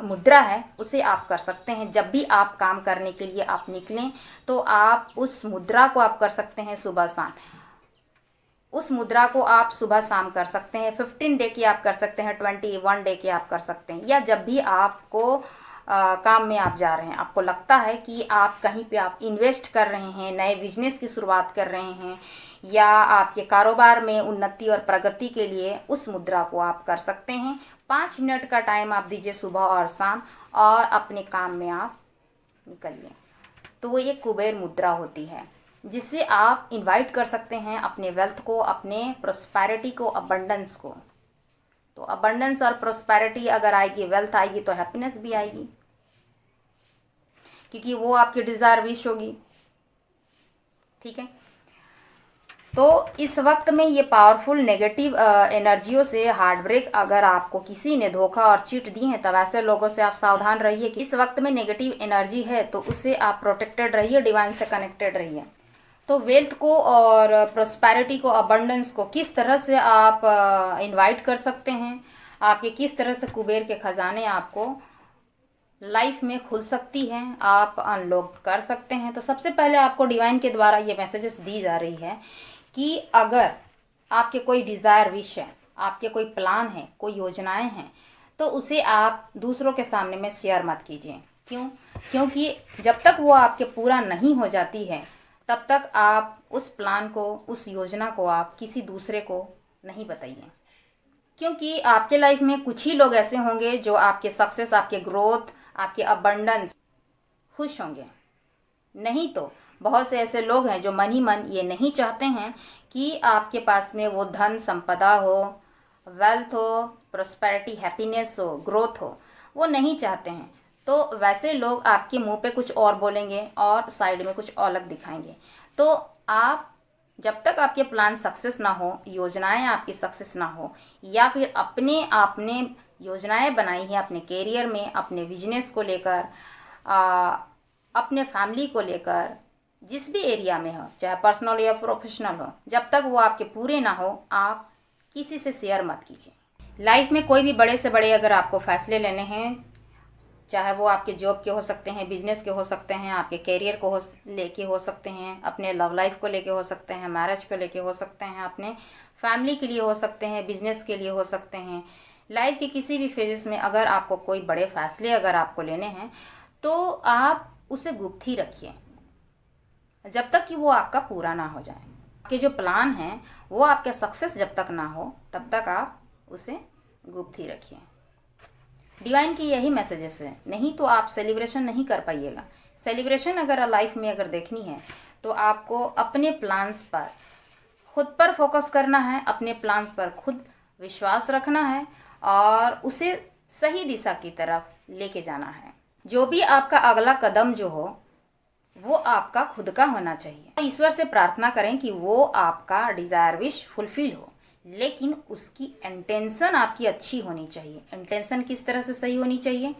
मुद्रा है, उसे आप कर सकते हैं। जब भी आप काम करने के लिए आप निकलें, तो आप उस मुद्रा को आप कर सकते हैं सुबह शाम। उस मुद्रा को आप सुबह शाम कर सकते हैं। 15 डे की आप कर सकते हैं, 21 डे की आप कर सकते हैं। या जब भी आपको काम में आप जा रहे हैं, आपको लगता है कि आप कहीं पे आप इन्वेस्ट कर रहे हैं, नए बिजनेस की शुरुआत कर रहे हैं, या आपके कारोबार में उन्नति और प्रगति के लिए, उस मुद्रा को आप कर सकते हैं। 5 मिनट का टाइम आप दीजिए सुबह और शाम, और अपने काम में आप निकलिए। तो वो एक कुबेर मुद्रा होती है, जिससे आप इनवाइट कर सकते हैं अपने वेल्थ को, अपने प्रोस्पेरिटी को, अबंडेंस को। तो अबंडेंस और प्रोस्पेरिटी अगर आएगी, वेल्थ आएगी, तो हैप्पीनेस भी आएगी, क्योंकि वो आपकी डिज़ायर विश होगी। ठीक है, तो इस वक्त में ये पावरफुल नेगेटिव एनर्जियों से हार्ट ब्रेक अगर आपको किसी ने धोखा और चीट दी है, तब ऐसे लोगों से आप सावधान रहिए कि इस वक्त में नेगेटिव एनर्जी है, तो उससे आप प्रोटेक्टेड रहिए, डिवाइन से कनेक्टेड रहिए। तो वेल्थ को और प्रोस्पेरिटी को, अबंडेंस को किस तरह से आप इनवाइट कर सकते हैं, आपके किस तरह से कुबेर के खजाने आपको लाइफ में खुल सकती हैं, आप अनलॉक कर सकते हैं। तो सबसे पहले आपको डिवाइन के द्वारा ये मैसेजेस दी जा रही है कि अगर आपके कोई डिज़ायर विश है, आपके कोई प्लान है, कोई योजनाएं हैं, तो उसे आप दूसरों के सामने में शेयर मत कीजिए। क्यों? क्योंकि जब तक वो आपके पूरा नहीं हो जाती है, तब तक आप उस प्लान को, उस योजना को आप किसी दूसरे को नहीं बताइए। क्योंकि आपके लाइफ में कुछ ही लोग ऐसे होंगे जो आपके सक्सेस, आपके ग्रोथ, आपके अबंडेंस खुश होंगे। नहीं तो बहुत से ऐसे लोग हैं जो मन ही मन ये नहीं चाहते हैं कि आपके पास में वो धन संपदा हो, वेल्थ हो, प्रोस्पेरिटी, हैप्पीनेस हो, ग्रोथ हो, वो नहीं चाहते हैं। तो वैसे लोग आपके मुंह पे कुछ और बोलेंगे और साइड में कुछ अलग दिखाएंगे। तो आप, जब तक आपके प्लान सक्सेस ना हो, योजनाएं आपकी सक्सेस ना हो, या फिर अपने आपने योजनाएं बनाई हैं अपने कैरियर में, अपने बिजनेस को लेकर, अपने फैमिली को लेकर, जिस भी एरिया में हो, चाहे पर्सनल या प्रोफेशनल हो, जब तक वो आपके पूरे ना हो, आप किसी से शेयर मत कीजिए। लाइफ में कोई भी बड़े से बड़े अगर आपको फैसले लेने हैं, चाहे वो आपके जॉब के हो सकते हैं, बिजनेस के हो सकते हैं, आपके कैरियर को लेके हो सकते हैं, अपने लव लाइफ को लेके हो सकते हैं, मैरिज को लेके हो सकते हैं, अपने फैमिली के लिए हो सकते हैं, बिजनेस के लिए हो सकते हैं, लाइफ के किसी भी फेजेस में अगर आपको कोई बड़े फैसले अगर आपको लेने हैं तो आप उसे गुप्त ही रखिए जब तक कि वो आपका पूरा ना हो जाए। आपके जो प्लान हैं वो आपके सक्सेस जब तक ना हो तब तक आप उसे गुप्त ही रखिए। डिवाइन की यही मैसेजेस है, नहीं तो आप सेलिब्रेशन नहीं कर पाइएगा। सेलिब्रेशन अगर लाइफ में अगर देखनी है तो आपको अपने प्लान्स पर खुद पर फोकस करना है, अपने प्लान्स पर खुद विश्वास रखना है और उसे सही दिशा की तरफ लेके जाना है। जो भी आपका अगला कदम जो हो वो आपका खुद का होना चाहिए। ईश्वर से प्रार्थना करें कि वो आपका डिजायर विश फुलफिल हो, लेकिन उसकी इंटेंशन आपकी अच्छी होनी चाहिए। इंटेंशन किस तरह से सही होनी चाहिए?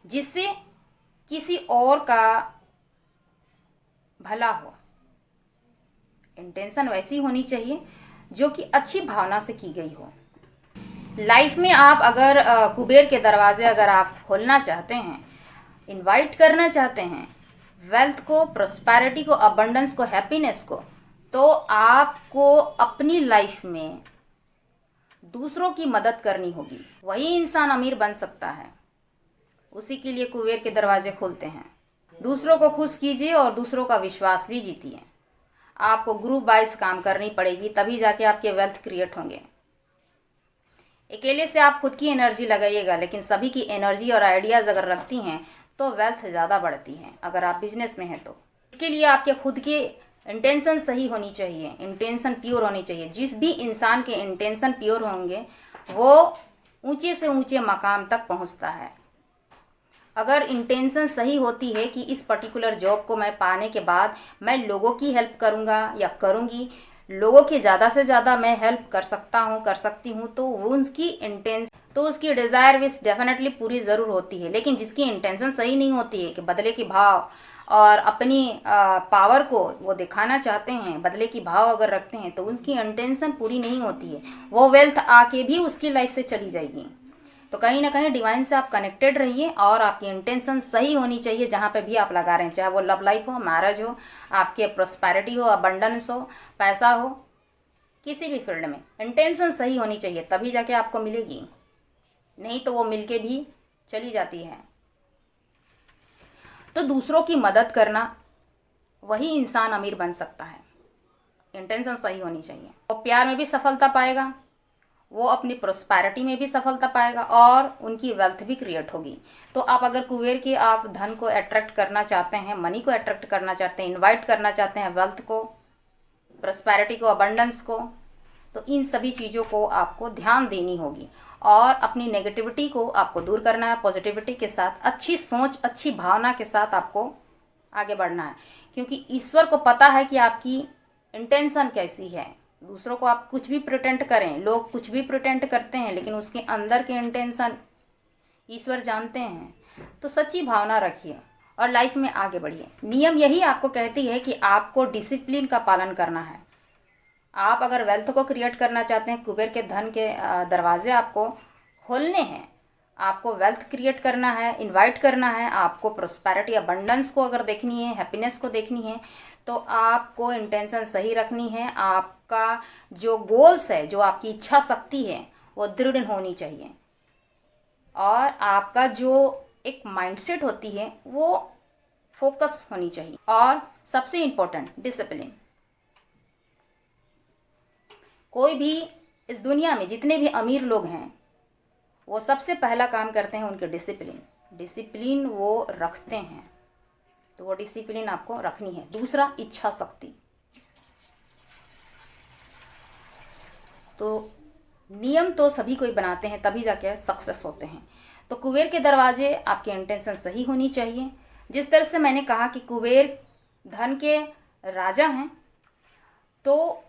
जिससे किसी और का भला हो। इंटेंशन वैसी होनी चाहिए जो कि अच्छी भावना से की गई हो। लाइफ में आप अगर कुबेर के दरवाजे अगर आप खोलना चाहते हैं, इनवाइट करना चाहते हैं वेल्थ को, प्रॉस्पेरिटी को, अबंडेंस को, हैप्पीनेस को, तो आपको अपनी लाइफ में दूसरों की मदद करनी होगी। वही इंसान अमीर बन सकता है। उसी के लिए कुबेर के दरवाजे खोलते हैं। दूसरों को खुश कीजिए और दूसरों का विश्वास भी जीतिए। आपको ग्रुप वाइज काम करनी पड़ेगी, तभी जाके आपके वेल्थ क्रिएट होंगे। अकेले से आप खुद की एनर्जी लगाइएगा, लेकिन सभी की एनर्जी और आइडियाज अगर रखती हैं तो वेल्थ ज़्यादा बढ़ती है। अगर आप बिजनेस में हैं तो इसके लिए आपके खुद के इंटेंशन सही होनी चाहिए, इंटेंशन प्योर होनी चाहिए। जिस भी इंसान के इंटेंशन प्योर होंगे वो ऊंचे से ऊंचे मकाम तक पहुंचता है। अगर इंटेंशन सही होती है कि इस पर्टिकुलर जॉब को मैं पाने के बाद मैं लोगों की हेल्प करूंगा या करूंगी, लोगों की ज़्यादा से ज़्यादा मैं हेल्प कर सकता हूँ, कर सकती हूँ, तो वो उसकी इंटेंशन, तो उसकी डिज़ायर विश डेफिनेटली पूरी ज़रूर होती है। लेकिन जिसकी इंटेंशन सही नहीं होती है कि बदले की भाव और अपनी पावर को वो दिखाना चाहते हैं, बदले की भाव अगर रखते हैं, तो उसकी इंटेंशन पूरी नहीं होती है। वो वेल्थ आके भी उसकी लाइफ से चली जाएगी। तो कहीं ना कहीं डिवाइन से आप कनेक्टेड रहिए और आपकी इंटेंशन सही होनी चाहिए जहाँ पे भी आप लगा रहे हैं, चाहे वो लव लाइफ हो, मैरिज हो, आपके प्रॉस्पेरिटी हो, अबंडेंस हो, पैसा हो, किसी भी फील्ड में इंटेंशन सही होनी चाहिए, तभी जाके आपको मिलेगी। नहीं तो वो मिलके भी चली जाती है। तो दूसरों की मदद करना, वही इंसान अमीर बन सकता है। इंटेंशन सही होनी चाहिए। वो प्यार में भी सफलता पाएगा, वो अपनी प्रॉस्पेरिटी में भी सफलता पाएगा और उनकी वेल्थ भी क्रिएट होगी। तो आप अगर कुबेर के आप धन को अट्रैक्ट करना चाहते हैं, मनी को अट्रैक्ट करना चाहते हैं, इनवाइट करना चाहते हैं वेल्थ को, प्रॉस्पेरिटी को, अबंडेंस को, तो इन सभी चीज़ों को आपको ध्यान देनी होगी और अपनी नेगेटिविटी को आपको दूर करना है। पॉजिटिविटी के साथ, अच्छी सोच, अच्छी भावना के साथ आपको आगे बढ़ना है, क्योंकि ईश्वर को पता है कि आपकी इंटेंशन कैसी है। दूसरों को आप कुछ भी प्रिटेंड करें, लोग कुछ भी प्रिटेंड करते हैं, लेकिन उसके अंदर के इंटेंशन ईश्वर जानते हैं। तो सच्ची भावना रखिए और लाइफ में आगे बढ़िए। नियम यही आपको कहती है कि आपको डिसिप्लिन का पालन करना है। आप अगर वेल्थ को क्रिएट करना चाहते हैं, कुबेर के धन के दरवाजे आपको खोलने हैं, आपको वेल्थ क्रिएट करना है, इनवाइट करना है, आपको प्रॉस्पेरिटी, अबंडेंस को अगर देखनी है, हैप्पीनेस को देखनी है, तो आपको इंटेंशन सही रखनी है। आपका जो गोल्स है, जो आपकी इच्छा शक्ति है, वो दृढ़ होनी चाहिए और आपका जो एक माइंडसेट होती है वो फोकस होनी चाहिए। और सबसे इम्पोर्टेंट, डिसिप्लिन। कोई भी इस दुनिया में जितने भी अमीर लोग हैं वो सबसे पहला काम करते हैं उनके डिसिप्लिन वो रखते हैं। तो वो डिसिप्लिन आपको रखनी है। दूसरा, इच्छा शक्ति। तो नियम तो सभी कोई बनाते हैं, तभी जाके सक्सेस होते हैं। तो कुबेर के दरवाजे, आपकी इंटेंशन सही होनी चाहिए। जिस तरह से मैंने कहा कि कुबेर धन के राजा हैं, तो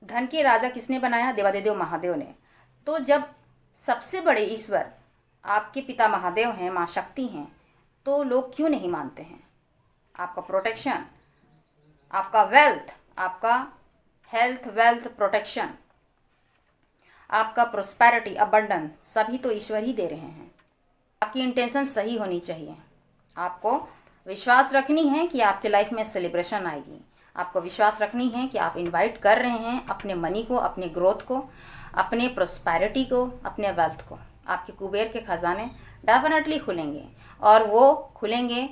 धन के राजा किसने बनाया? देवादिदेव महादेव ने। तो जब सबसे बड़े ईश्वर आपके पिता महादेव हैं, माँ शक्ति हैं, तो लोग क्यों नहीं मानते हैं? आपका प्रोटेक्शन, आपका वेल्थ, आपका हेल्थ, वेल्थ, प्रोटेक्शन, आपका प्रोस्पेरिटी, अबंडेंस सभी तो ईश्वर ही दे रहे हैं। आपकी इंटेंशन सही होनी चाहिए। आपको विश्वास रखनी है कि आपके लाइफ में सेलिब्रेशन आएगी। आपको विश्वास रखनी है कि आप इनवाइट कर रहे हैं अपने मनी को, अपने ग्रोथ को, अपने प्रोस्पेरिटी को, अपने वेल्थ को। आपके कुबेर के खजाने डेफिनेटली खुलेंगे, और वो खुलेंगे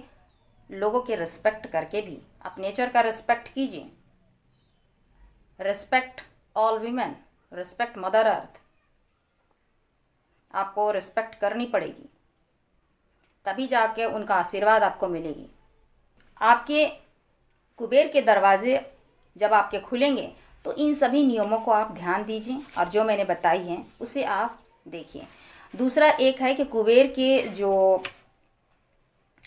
लोगों के रिस्पेक्ट करके भी। आप नेचर का रिस्पेक्ट कीजिए। Respect all women, respect mother earth. आपको रिस्पेक्ट करनी पड़ेगी, तभी जाके उनका आशीर्वाद आपको मिलेगी। आपके कुबेर के दरवाजे जब आपके खुलेंगे तो इन सभी नियमों को आप ध्यान दीजिए, और जो मैंने बताई हैं उसे आप देखिए। दूसरा एक है कि कुबेर के जो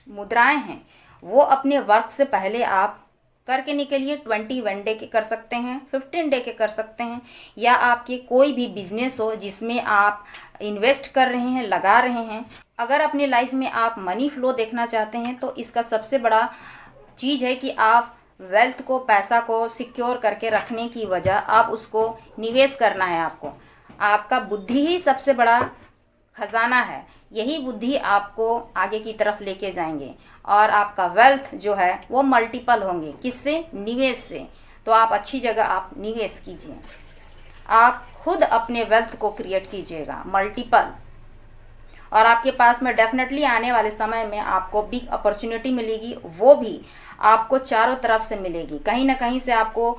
मुद्राएं हैं वो अपने वर्क से पहले आप करके निकलिए। 21 डे के कर सकते हैं, 15 डे के कर सकते हैं, या आपके कोई भी बिजनेस हो जिसमें आप इन्वेस्ट कर रहे हैं, लगा रहे हैं। अगर अपनी लाइफ में आप मनी फ्लो देखना चाहते हैं तो इसका सबसे बड़ा चीज़ है कि आप वेल्थ को, पैसा को सिक्योर करके रखने की वजह आप उसको निवेश करना है। आपका बुद्धि ही सबसे बड़ा खजाना है। यही बुद्धि आपको आगे की तरफ लेके जाएंगे, और आपका वेल्थ जो है वो मल्टीपल होंगे। किससे? निवेश से। तो आप अच्छी जगह आप निवेश कीजिए। आप खुद अपने वेल्थ को क्रिएट कीजिएगा मल्टीपल, और आपके पास में डेफिनेटली आने वाले समय में आपको बिग अपॉर्चुनिटी मिलेगी। वो भी आपको चारों तरफ से मिलेगी। कहीं ना कहीं से आपको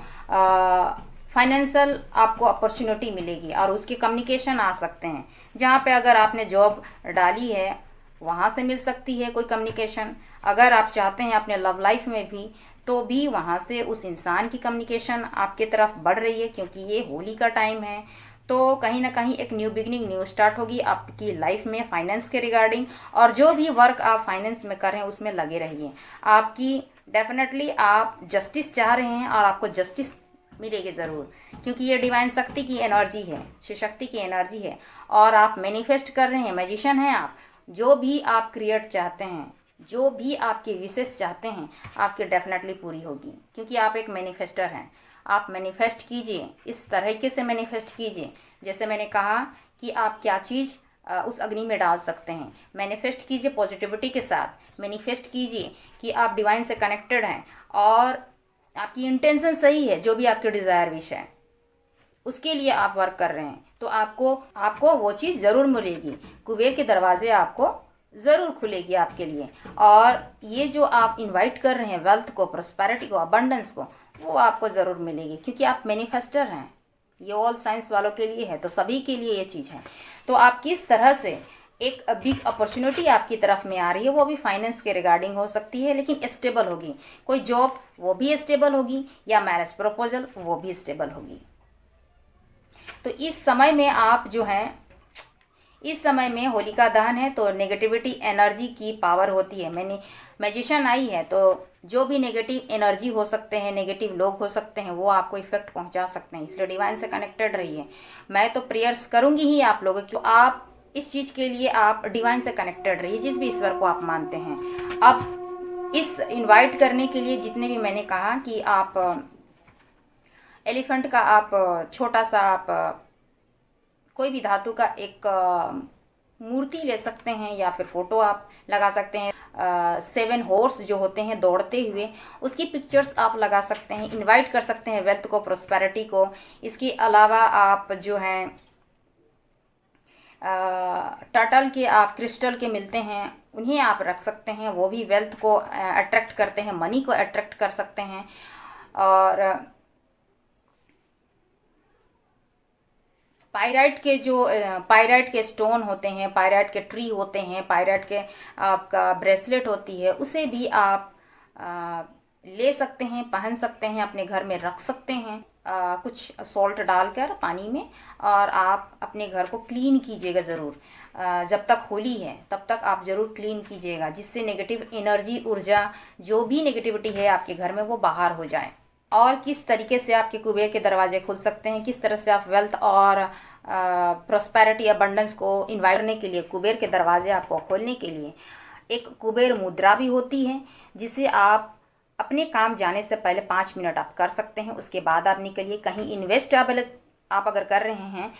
फाइनेंशियल आपको अपॉर्चुनिटी मिलेगी, और उसके कम्युनिकेशन आ सकते हैं। जहाँ पे अगर आपने जॉब डाली है वहाँ से मिल सकती है कोई कम्युनिकेशन। अगर आप चाहते हैं अपने लव लाइफ में भी, तो भी वहाँ से उस इंसान की कम्युनिकेशन आपके तरफ बढ़ रही है, क्योंकि ये होली का टाइम है। तो कहीं ना कहीं एक न्यू बिगनिंग, न्यू स्टार्ट होगी आपकी लाइफ में फाइनेंस के रिगार्डिंग। और जो भी वर्क आप फाइनेंस में कर रहे हैं उसमें लगे रहिए। आपकी डेफिनेटली आप जस्टिस चाह रहे हैं, और आपको जस्टिस मिलेगी ज़रूर, क्योंकि ये डिवाइन शक्ति की एनर्जी है, शिव शक्ति की एनर्जी है। और आप मैनिफेस्ट कर रहे हैं, मैजिशियन हैं आप। जो भी आप क्रिएट चाहते हैं, जो भी आपके विशेष चाहते हैं, आपकी डेफिनेटली पूरी होगी, क्योंकि आप एक मैनिफेस्टर हैं। आप मैनिफेस्ट कीजिए, इस तरीके से मैनिफेस्ट कीजिए जैसे मैंने कहा कि आप क्या चीज़ उस अग्नि में डाल सकते हैं। मैनिफेस्ट कीजिए पॉजिटिविटी के साथ। मैनिफेस्ट कीजिए कि आप डिवाइन से कनेक्टेड हैं, और आपकी इंटेंशन सही है। जो भी आपके डिज़ायर विश है उसके लिए आप वर्क कर रहे हैं, तो आपको वो चीज़ ज़रूर मिलेगी। कुबेर के दरवाजे आपको ज़रूर खुलेगी आपके लिए। और ये जो आप इनवाइट कर रहे हैं वेल्थ को, प्रोस्पेरिटी को, अबंडेंस को, वो आपको ज़रूर मिलेगी, क्योंकि आप मैनिफेस्टर हैं। ये ऑल साइंस वालों के लिए है, तो सभी के लिए ये चीज़ है। तो आप किस तरह से एक बिग अपॉर्चुनिटी आपकी तरफ में आ रही है, वो भी फाइनेंस के रिगार्डिंग हो सकती है, लेकिन स्टेबल होगी। कोई जॉब वो भी स्टेबल होगी, या मैरिज प्रपोजल वो भी स्टेबल होगी। तो इस समय में आप जो हैं, इस समय में होलिका दहन है, तो नेगेटिविटी एनर्जी की पावर होती है। मैंने मैजिशियन आई है, तो जो भी नेगेटिव एनर्जी हो सकते हैं, नेगेटिव लोग हो सकते हैं, वो आपको इफेक्ट पहुंचा सकते हैं। इसलिए डिवाइन से कनेक्टेड रहिए। मैं तो प्रेयर्स करूंगी ही आप लोगों की। आप इस चीज़ के लिए आप डिवाइन से कनेक्टेड रहिए, जिस भी ईश्वर को आप मानते हैं। अब इस इनवाइट करने के लिए जितने भी मैंने कहा कि आप एलिफेंट का आप छोटा सा आप कोई भी धातु का एक मूर्ति ले सकते हैं, या फिर फोटो आप लगा सकते हैं। 7 हॉर्स जो होते हैं दौड़ते हुए, उसकी पिक्चर्स आप लगा सकते हैं। इनवाइट कर सकते हैं वेल्थ को, प्रोस्पेरिटी को। इसके अलावा आप जो हैं टर्टल के, आप क्रिस्टल के मिलते हैं, उन्हें आप रख सकते हैं। वो भी वेल्थ को अट्रैक्ट करते हैं, मनी को अट्रैक्ट कर सकते हैं। और पायराइट के स्टोन होते हैं, पायराइट के ट्री होते हैं, पायराइट के आपका ब्रेसलेट होती है, उसे भी आप ले सकते हैं, पहन सकते हैं, अपने घर में रख सकते हैं कुछ सॉल्ट डालकर पानी में। और आप अपने घर को क्लीन कीजिएगा ज़रूर। जब तक होली है तब तक आप ज़रूर क्लीन कीजिएगा, जिससे नेगेटिव एनर्जी, ऊर्जा, जो भी नेगेटिविटी है आपके घर में वो बाहर हो जाए। और किस तरीके से आपके कुबेर के दरवाजे खुल सकते हैं, किस तरह से आप वेल्थ और प्रोस्पेरिटी, अबंडेंस को इन्वाइट करने के लिए, कुबेर के दरवाजे आपको खोलने के लिए एक कुबेर मुद्रा भी होती है, जिसे आप अपने काम जाने से पहले 5 मिनट आप कर सकते हैं। उसके बाद आप निकलिए। कहीं इन्वेस्ट आप अगर कर रहे हैं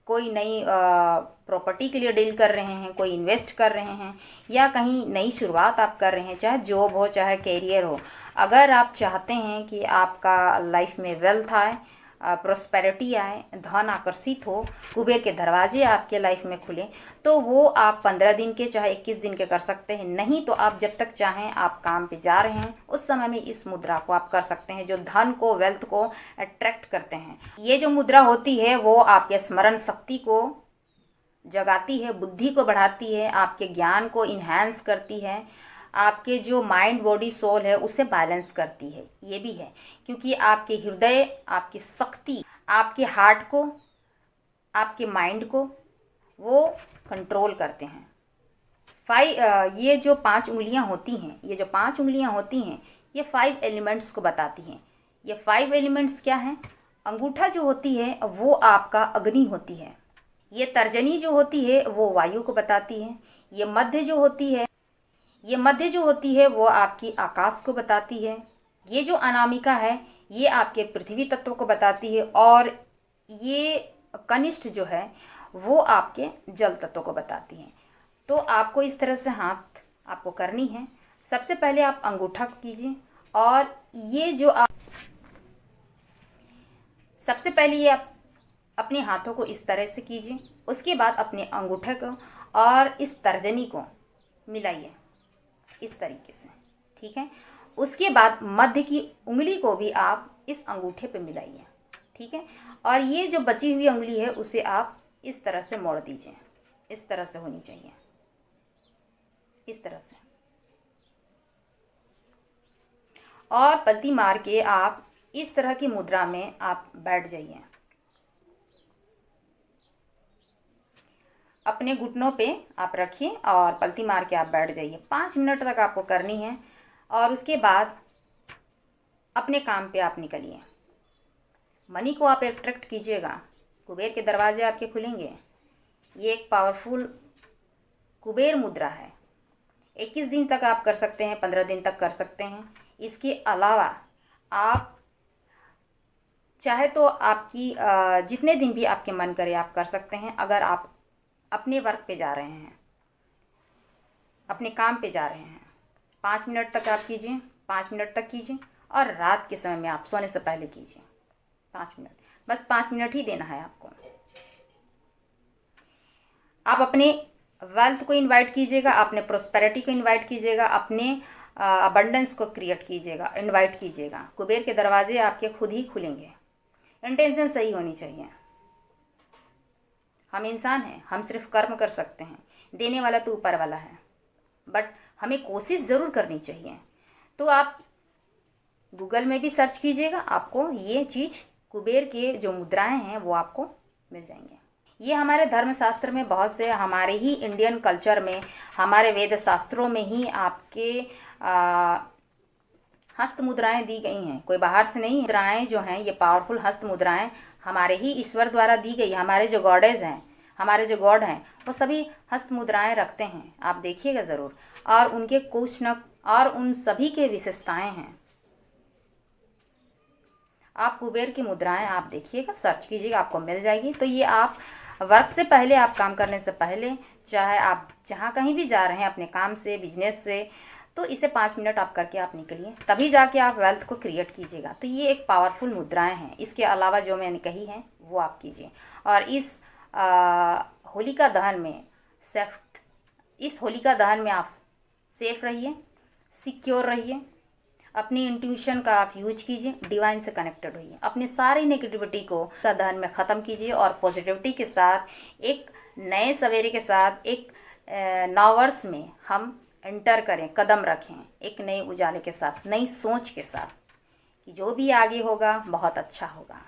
कोई नई प्रॉपर्टी के लिए डील कर रहे हैं, कोई इन्वेस्ट कर रहे हैं, या कहीं नई शुरुआत आप कर रहे हैं, चाहे जॉब हो चाहे कैरियर हो। अगर आप चाहते हैं कि आपका लाइफ में वेल्थ आए, प्रोस्पेरिटी आए, धन आकर्षित हो, कुबेर के दरवाजे आपके लाइफ में खुले, तो वो आप 15 दिन के चाहे 21 दिन के कर सकते हैं। नहीं तो आप जब तक चाहें, आप काम पे जा रहे हैं उस समय में इस मुद्रा को आप कर सकते हैं, जो धन को, वेल्थ को अट्रैक्ट करते हैं। ये जो मुद्रा होती है वो आपके स्मरण शक्ति को जगाती है, बुद्धि को बढ़ाती है, आपके ज्ञान को इन्हांस करती है, आपके जो माइंड बॉडी सोल है उसे बैलेंस करती है। ये भी है क्योंकि आपके हृदय, आपकी शक्ति, आपके हार्ट को, आपके माइंड को वो कंट्रोल करते हैं। ये जो 5 उंगलियां होती हैं, ये 5 एलिमेंट्स को बताती हैं। ये 5 एलिमेंट्स क्या हैं? अंगूठा जो होती है वो आपका अग्नि होती है। ये तर्जनी जो होती है वो वायु को बताती है। ये मध्य जो होती है वो आपकी आकाश को बताती है। ये जो अनामिका है ये आपके पृथ्वी तत्व को बताती है। और ये कनिष्ठ जो है वो आपके जल तत्व को बताती है। तो आपको इस तरह से हाथ आपको करनी है। सबसे पहले आप अंगूठा को कीजिए, और ये जो आप सबसे पहले ये आप अपने हाथों को इस तरह से कीजिए। उसके बाद अपने अंगूठे को और इस तर्जनी को मिलाइए इस तरीके से, ठीक है। उसके बाद मध्य की उंगली को भी आप इस अंगूठे पे मिलाइए, ठीक है। और ये जो बची हुई उंगली है उसे आप इस तरह से मोड़ दीजिए। इस तरह से होनी चाहिए, इस तरह से। और पलटी मार के आप इस तरह की मुद्रा में आप बैठ जाइए। अपने घुटनों पे आप रखिए और पलटी मार के आप बैठ जाइए। 5 मिनट तक आपको करनी है। और उसके बाद अपने काम पे आप निकलिए। मनी को आप अट्रैक्ट कीजिएगा, कुबेर के दरवाजे आपके खुलेंगे। ये एक पावरफुल कुबेर मुद्रा है। 21 दिन तक आप कर सकते हैं, 15 दिन तक कर सकते हैं। इसके अलावा आप चाहे तो आपकी जितने दिन भी आपके मन करे आप कर सकते हैं। अगर आप अपने वर्क पे जा रहे हैं, अपने काम पे जा रहे हैं, 5 मिनट तक आप कीजिए, 5 मिनट तक कीजिए। और रात के समय में आप सोने से पहले कीजिए 5 मिनट, बस 5 मिनट ही देना है आपको। आप अपने वेल्थ को इनवाइट कीजिएगा, अपने प्रोस्पेरिटी को इनवाइट कीजिएगा, अपने अबंडेंस को क्रिएट कीजिएगा, इनवाइट कीजिएगा। कुबेर के दरवाजे आपके खुद ही खुलेंगे। इंटेंशन सही होनी चाहिए। हम इंसान हैं, हम सिर्फ कर्म कर सकते हैं, देने वाला तो ऊपर वाला है, बट हमें कोशिश ज़रूर करनी चाहिए। तो आप गूगल में भी सर्च कीजिएगा, आपको ये चीज़ कुबेर के जो मुद्राएं हैं वो आपको मिल जाएंगे। ये हमारे धर्मशास्त्र में बहुत से, हमारे ही इंडियन कल्चर में, हमारे वेद शास्त्रों में ही आपके हस्त मुद्राएं दी गई हैं। कोई बाहर से नहीं। मुद्राएं जो हैं ये पावरफुल हस्त मुद्राएं हमारे ही ईश्वर द्वारा दी गई। हमारे जो गॉडेज हैं, हमारे जो गॉड हैं, वो सभी हस्त मुद्राएं रखते हैं। आप देखिएगा ज़रूर। और उनके कुछ न और उन सभी के विशेषताएं हैं। आप कुबेर की मुद्राएं आप देखिएगा, सर्च कीजिएगा, आपको मिल जाएगी। तो ये आप वर्क से पहले, आप काम करने से पहले, चाहे आप जहाँ कहीं भी जा रहे हैं अपने काम से, बिजनेस से, तो इसे 5 मिनट आप करके आप निकलिए, तभी जाके आप वेल्थ को क्रिएट कीजिएगा। तो ये एक पावरफुल मुद्राएं हैं। इसके अलावा जो मैंने कही हैं वो आप कीजिए। और इस होलिका दहन में आप सेफ रहिए, सिक्योर रहिए। अपनी इंट्यूशन का आप यूज कीजिए, डिवाइन से कनेक्टेड होइए। अपने सारी नेगेटिविटी को दहन में ख़त्म कीजिए और पॉजिटिविटी के साथ, एक नए सवेरे के साथ, एक नव वर्ष में हम एंटर करें, कदम रखें, एक नए उजाले के साथ, नई सोच के साथ कि जो भी आगे होगा बहुत अच्छा होगा।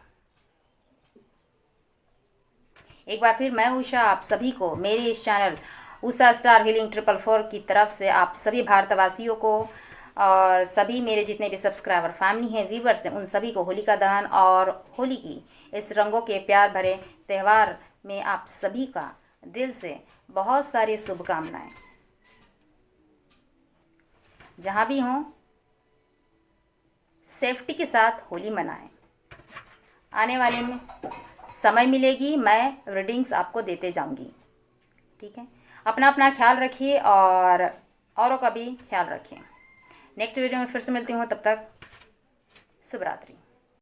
एक बार फिर मैं उषा आप सभी को मेरे इस चैनल उषा स्टार हीलिंग 444 की तरफ से आप सभी भारतवासियों को और सभी मेरे जितने भी सब्सक्राइबर, फैमिली हैं, व्यूवर्स हैं, उन सभी को होलिका दहन और होली की इस रंगों के प्यार भरे त्यौहार में आप सभी का दिल से बहुत सारी शुभकामनाएं। जहाँ भी हों सेफ्टी के साथ होली मनाएं। आने वाले में समय मिलेगी मैं रीडिंग्स आपको देते जाऊंगी। ठीक है, अपना अपना ख्याल रखिए और औरों का भी ख्याल रखिए। नेक्स्ट वीडियो में फिर से मिलती हूँ, तब तक शुभ रात्रि।